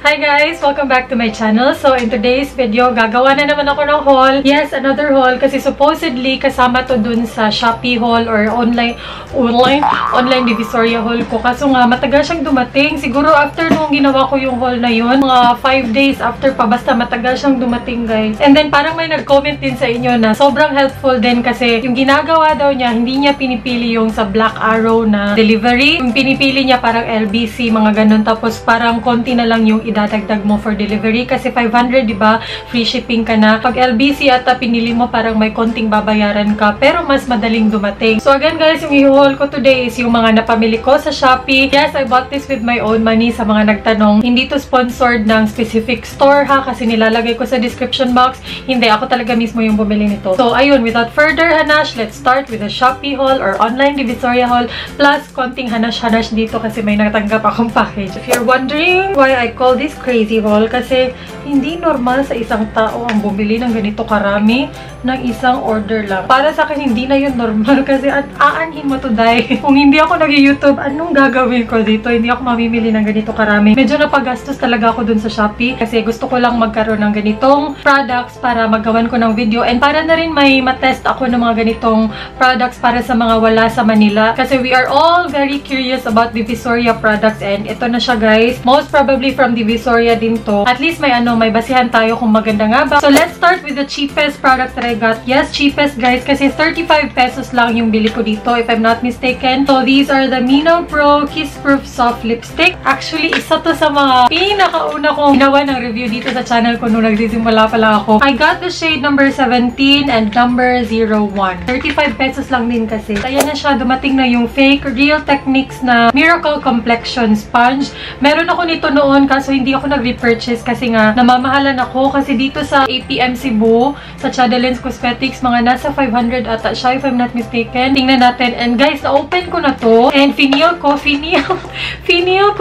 Hi guys! Welcome back to my channel. So in today's video, gagawa na naman ako ng haul. Yes, another haul kasi supposedly kasama to dun sa Shopee haul or online Divisoria haul ko. Kaso nga matagal siyang dumating. Siguro after nung ginawa ko yung haul na yun, mga 5 days after pa, basta matagal siyang dumating guys. And then parang may nag-comment din sa inyo na sobrang helpful din kasi yung ginagawa daw niya, hindi niya pinipili yung sa Black Arrow na delivery. Yung pinipili niya parang LBC, mga ganun. Tapos parang konti na lang yung idadagdag mo for delivery kasi 500, diba? Free shipping ka na. Pag LBC ata pinili mo, parang may konting babayaran ka pero mas madaling dumating. So again guys, yung i-haul ko today is yung mga napamili ko sa Shopee. Yes, I bought this with my own money sa mga nagtanong. Hindi to sponsored ng specific store ha, kasi nilalagay ko sa description box. Hindi, ako talaga mismo yung bumili nito. So ayun, without further hanash, let's start with the Shopee haul or online Divisoria haul plus konting hanash-hanash dito kasi may natanggap akong package. If you're wondering why I call this crazy haul, kasi hindi normal sa isang tao ang bumili ng ganito karami ng isang order lang. Para sa akin, hindi na yun normal kasi at aanhin mo to die. Kung hindi ako nag-YouTube, anong gagawin ko dito? Hindi ako mamimili ng ganito karami. Medyo napagastos talaga ako dun sa Shopee kasi gusto ko lang magkaroon ng ganitong products para magawan ko ng video and para na rin may matest ako ng mga ganitong products para sa mga wala sa Manila. Kasi we are all very curious about Divisoria products and ito na siya guys. Most probably from Divisoria din to. At least may basihan tayo kung maganda nga ba. So let's start with the cheapest product that I got. Yes, cheapest guys kasi 35 pesos lang yung bili ko dito if I'm not mistaken. So these are the Mino Pro Kiss Proof Soft Lipstick. Actually, isa to sa mga pinakauna kong ginawa ng review dito sa channel ko nung nagsisimula pa lang ako. I got the shade number 17 and number 01. 35 pesos lang din kasi. Ayan na siya, dumating na yung fake Real Techniques na Miracle Complexion Sponge. Meron ako nito noon kaso hindi ako nag-repurchase kasi nga namamahalan ako kasi dito sa APM Cebu, sa Chadalens Cosmetics, mga nasa 500 ata siya if I'm not mistaken. Tingnan natin. And guys, na-open ko na to and finial ko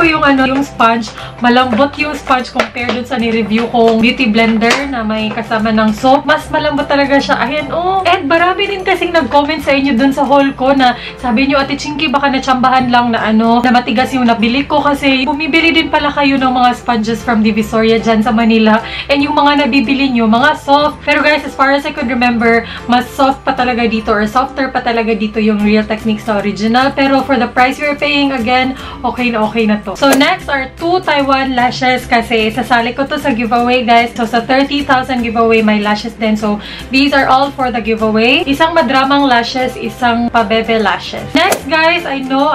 yung sponge. Malambot yung sponge compared dun sa ni-review kong beauty blender na may kasama ng soap. Mas malambot talaga siya. Ayan, oh. And marami din kasing nag-comment sa inyo dun sa haul ko na sabi nyo, Ate Chinky, baka natsambahan lang na na matigas yung nabili ko kasi bumibili din pala kayo ng mga sponges from Divisoria dyan sa Manila. And yung mga nabibili nyo, mga soft. Pero guys, as far as I could remember, mas soft pa talaga dito or softer pa talaga dito yung Real Techniques na original. Pero for the price you're paying, again, okay na to. So next are 2 Taiwan lashes kasi sasali ko to sa giveaway guys. So sa 30,000 giveaway, may lashes din. So these are all for the giveaway. Isang madramang lashes, isang pabebe lashes. Next guys, I know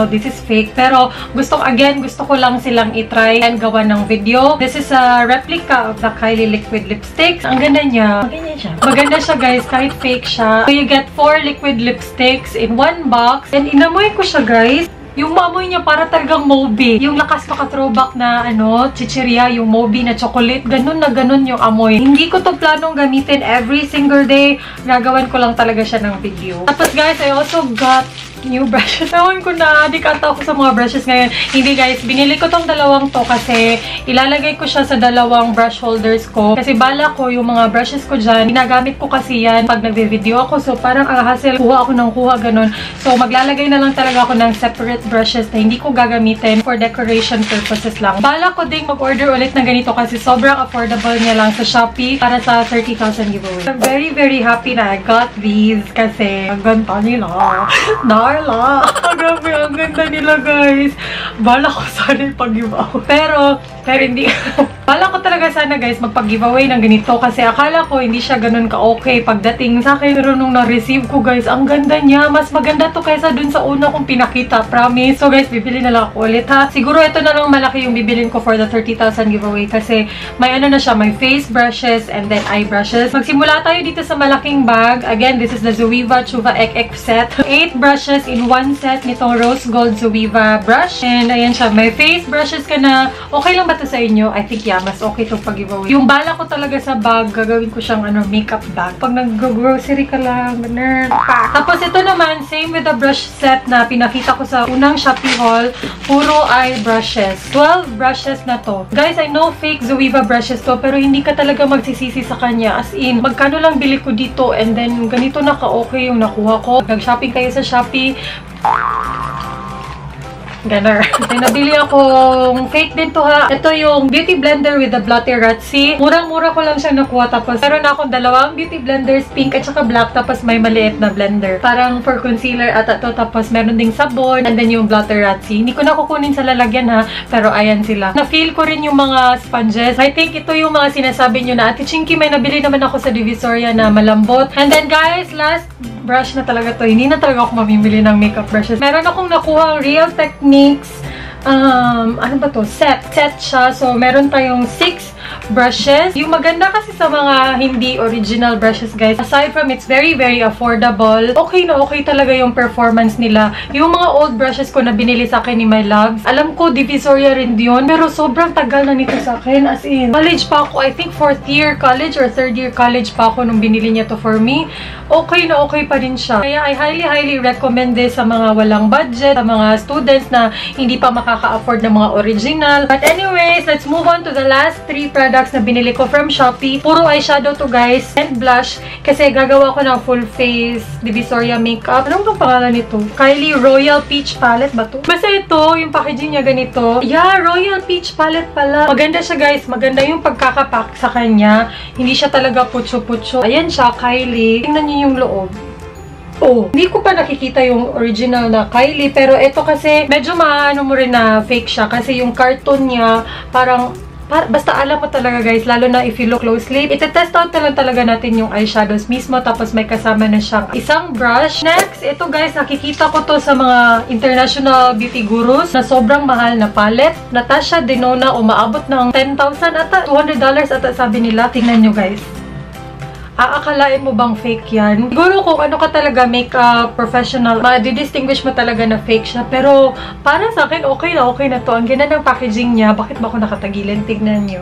this is fake. Pero gusto ko lang silang itry and gawa ng video. This is a replica of the Kylie liquid lipsticks. Ang ganda niya. Maganda siya guys, kahit fake siya. So you get 4 liquid lipsticks in one box. And inamoy ko siya guys. Yung maamoy niya para talagang Moby. Yung lakas maka-throwback na chichirya, yung Moby na chocolate. Ganun na ganun yung amoy. Hindi ko to planong gamitin every single day. Gagawan ko lang talaga siya ng video. Tapos guys, I also got new brushes. Ewan ko na, adik ata ako sa mga brushes ngayon. Hindi guys, binili ko tong dalawang to kasi ilalagay ko siya sa dalawang brush holders ko. Kasi bala ko yung mga brushes ko dyan. Ginagamit ko kasi yan pag nagbe-video ako. So parang hassle, kuha ako ng kuha, ganun. So maglalagay na lang talaga ako ng separate brushes na hindi ko gagamitin for decoration purposes lang. Bala ko ding mag-order ulit ng ganito kasi sobrang affordable niya lang sa Shopee para sa 30,000 giveaway. I'm very happy na I got these kasi ang ganda nila. Darla! Grabe, ang ganda nila guys. Bala ko sana pag-giveaway. Pero hindi. Bala ko talaga sana guys magpag-giveaway ng ganito kasi akala ko hindi siya ganun ka-okay pagdating sa akin. Pero nung na-receive ko guys, ang ganda niya. Mas maganda to kaysa dun sa una kong pinakita. Promise. So guys, bibili na lang ako ulit ha. Siguro ito na lang malaki yung bibilin ko for the 30,000 giveaway kasi may na siya, may face brushes and then eye brushes. Magsimula tayo dito sa malaking bag. Again, this is the Zoeva Chuva XX set. 8 brushes in one set nitong Rose Gold Zoeva brush. And ayan siya, may face brushes ka na. Okay lang ba to sa inyo? I think yeah, mas okay to pag-giveaway. Yung bala ko talaga sa bag, gagawin ko siyang makeup bag. Pag nag-grocery ka lang, ganun. Tapos ito naman, same with the brush set na pinakita ko sa unang Shopee haul. Puro eye brushes. 12 brushes na to. Guys, I know fake Zoeva brushes to, pero hindi ka talaga magsisisi sa kanya. As in, magkano lang bili ko dito and then ganito na ka-okay yung nakuha ko. Nag-shopping kayo sa Shopee. Ganun. May nabili akong fake din to ha. Ito yung Beauty Blender with the Blotterazzi. Murang-mura ko lang siya nakuha. Tapos meron na akong dalawang beauty blenders, pink at saka black. Tapos may maliit na blender. Parang for concealer at ito. Tapos meron ding sabon. And then yung Blotterazzi. Hindi ko na kukunin sa lalagyan ha. Pero ayan sila. Na-feel ko rin yung mga sponges. I think ito yung mga sinasabi nyo na, Ate Chinky, may nabili naman ako sa Divisoria na malambot. And then guys, last brush na talaga to. Hindi na talaga ako mamimili ng makeup brushes. Meron akong nakuha Real Techniques ano ba to? Set siya. So, meron tayong 6 brushes. Yung maganda kasi sa mga hindi original brushes, guys, aside from it's very, very affordable, okay na okay talaga yung performance nila. Yung mga old brushes ko na binili sa akin ni My Loves, alam ko, Divisoria rin yun, pero sobrang tagal na nito sa akin. As in, college pa ako. I think 4th year college or 3rd year college pa ako nung binili niya to for me. Okay na okay pa rin siya. Kaya I highly, highly recommend this sa mga walang budget, sa mga students na hindi pa makaka-afford ng mga original. But anyways, let's move on to the last 3 products na binili ko from Shopee. Puro eyeshadow to, guys, and blush. Kasi gagawa ko ng full face Divisoria makeup. Anong bang pangalan nito? Kylie Royal Peach Palette ba to? Basta ito, yung packaging niya ganito. Yeah, Royal Peach Palette pala. Maganda siya, guys. Maganda yung pagkakapak sa kanya. Hindi siya talaga putso-putso. Ayan siya, Kylie. Tingnan niyo yung loob. Oh, hindi ko pa nakikita yung original na Kylie, pero ito kasi medyo maano mo rin na fake siya kasi yung carton niya parang basta alam mo talaga, guys, lalo na if you look closely. Ite-test out na lang talaga natin yung eyeshadows mismo, tapos may kasama na siyang isang brush. Next, ito, guys, nakikita ko to sa mga international beauty gurus na sobrang mahal na palette. Natasha Denona, umaabot ng $10,000 ata, $200 ata sabi nila. Tingnan nyo, guys. Aakalain mo bang fake yan? Siguro kung ano ka talaga makeup professional, ma-distinguish mo talaga na fake siya. Pero para sa akin, okay na to. Ang ganda ng packaging niya. Bakit ba ako nakatagilin? Tignan nyo.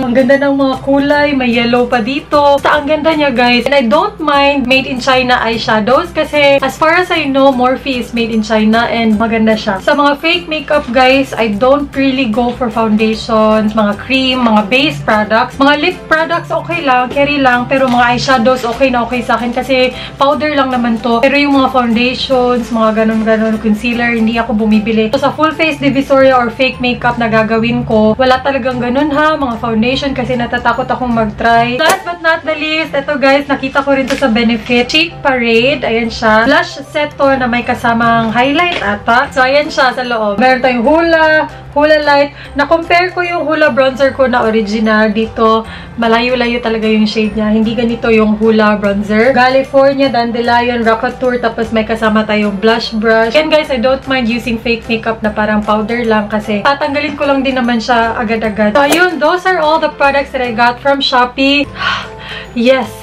Ang ganda ng mga kulay. May yellow pa dito. Basta ang ganda niya, guys. And I don't mind made in China eyeshadows kasi as far as I know, Morphe is made in China and maganda siya. Sa mga fake makeup, guys, I don't really go for foundations, mga cream, mga base products. Mga lip products, okay lang, carry lang. Pero mga eyeshadows, okay na okay sa akin kasi powder lang naman to. Pero yung mga foundations, mga ganun-ganun, concealer, hindi ako bumibili. So, sa full face Divisoria or fake makeup na gagawin ko, wala talagang ganun ha, mga foundation kasi natatakot akong mag-try. Last but not the least, ito, guys, nakita ko rin to sa Benefit. Cheek Parade, ayan siya. Blush set to na may kasamang highlight ata. So, ayan siya sa loob. Meron tayong Hoola Light. Na-compare ko yung Hoola bronzer ko na original dito. Malayo-layo talaga yung shade niya. Hindi ganito yung Hoola bronzer. California, Dandelion, Rockatour, tapos may kasama tayong blush brush. And guys, I don't mind using fake makeup na parang powder lang kasi tatanggalin ko lang din naman siya agad-agad. So, ayun, those are all the products that I got from Shopee. Yes!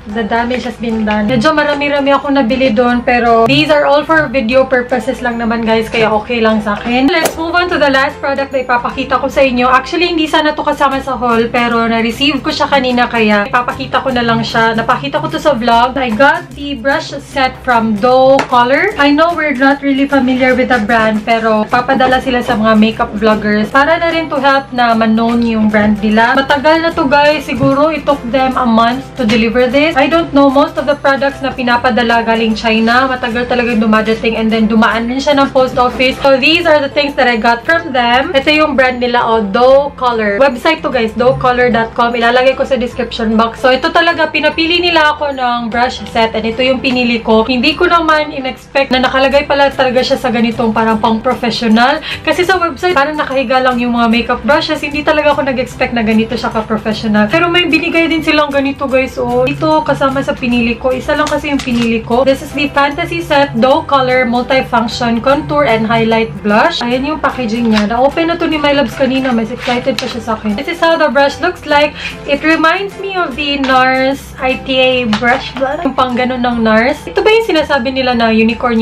The damage has been done. Medyo marami-rami ako nabili doon, pero these are all for video purposes lang naman, guys, kaya okay lang sa akin. Let's move on to the last product na ipapakita ko sa inyo. Actually, hindi sana to kasama sa haul, pero na-receive ko siya kanina, kaya ipapakita ko na lang siya. Napakita ko to sa vlog. I got the brush set from Doe Color. I know we're not really familiar with the brand, pero papadala sila sa mga makeup vloggers para na rin to help na man-known yung brand nila. Matagal na to, guys. Siguro it took them a month to deliver this. I don't know, most of the products na pinapadala galing China, matagal talagang dumadating and then dumaan din siya ng post office. So, these are the things that I got from them. Ito yung brand nila, Doe Color. Website to, guys, doecolor.com. Ilalagay ko sa description box. So, ito talaga, pinapili nila ako ng brush set and ito yung pinili ko. Hindi ko naman in-expect na nakalagay pala talaga siya sa ganitong parang pang-professional. Kasi sa website, parang nakahiga lang yung mga makeup brushes. Hindi talaga ako nag-expect na ganito siya ka-professional. Pero may binigay din silang ganito, guys. Ito, kasama sa pinili ko. Isa lang kasi yung pinili ko. This is the Fantasy Set Doe Color Multifunction Contour and Highlight Blush. Ayan yung packaging niya. Na-open na to ni My Loves kanina. Mas excited pa siya sa akin. This is how the brush looks like. It reminds me of the NARS ITA brush blend. Yung pang ganun ng NARS. Ito ba yung sinasabi nila na unicorn?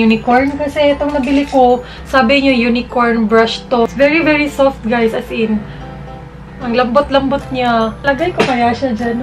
Kasi itong nabili ko, sabi nyo unicorn brush to. It's very, very soft, guys. As in, ang lambot-lambot niya. Lagay ko kaya siya dyan.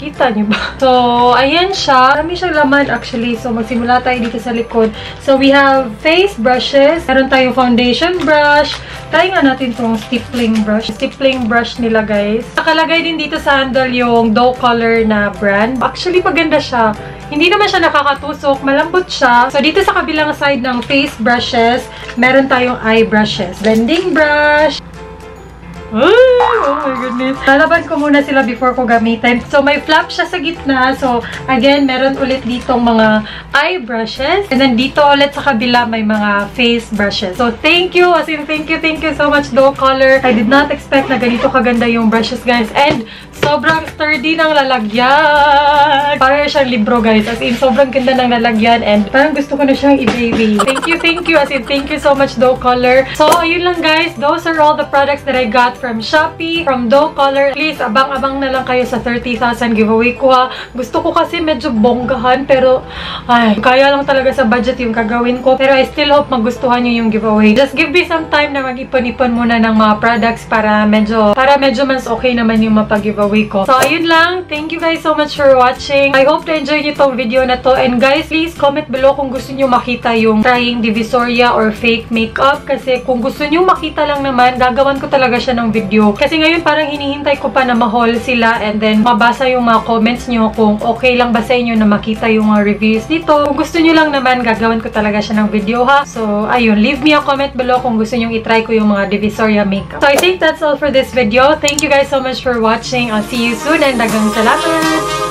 Kita niyo ba? So, ayan siya. Marami siyang laman actually. So, magsimula tayo dito sa likod. So, we have face brushes. Meron tayong foundation brush. Try nga natin itong stippling brush. Stippling brush nila, guys. Nakalagay din dito sa handle yung Doe Color na brand. Actually, maganda siya. Hindi naman siya nakakatusok. Malambot siya. So, dito sa kabilang side ng face brushes, meron tayong eye brushes. Blending brush. Oh my goodness. Lalaban ko muna sila before ko gamitin. So, may flap siya sa gitna. So, again, meron ulit ditong mga eye brushes. And then, dito ulit sa kabila, may mga face brushes. So, thank you. As in, thank you so much, Doe Color. I did not expect na ganito kaganda yung brushes, guys. And, sobrang sturdy ng lalagyan. Parang siyang libro, guys. As in, sobrang ganda ng lalagyan. And, parang gusto ko na siyang i-baby. Thank you. As in, thank you so much, Doe Color. So, ayun lang, guys. Those are all the products that I got from Shopee, from Doe Color. Please, abang-abang na lang kayo sa 30,000 giveaway ko, ha. Gusto ko kasi medyo bonggahan, pero ay, kaya lang talaga sa budget yung kagawin ko. Pero I still hope magustuhan nyo yung giveaway. Just give me some time na mag-ipon-ipon muna ng mga products para medyo mas okay naman yung mapag-giveaway ko. So, ayun lang. Thank you guys so much for watching. I hope na enjoy nyo tong video na to. And guys, please comment below kung gusto nyo makita yung trying Divisoria or fake makeup. Kasi kung gusto nyo makita lang naman, gagawan ko talaga siya ng video. Kasi ngayon parang hinihintay ko pa na ma-haul sila and then mabasa yung mga comments nyo kung okay lang ba sa inyo na makita yung mga reviews dito. Kung gusto nyo lang naman, gagawin ko talaga siya ng video, ha. So, ayun. Leave me a comment below kung gusto nyo itry ko yung mga Divisoria makeup. So, I think that's all for this video. Thank you guys so much for watching. I'll see you soon and dagang salamat!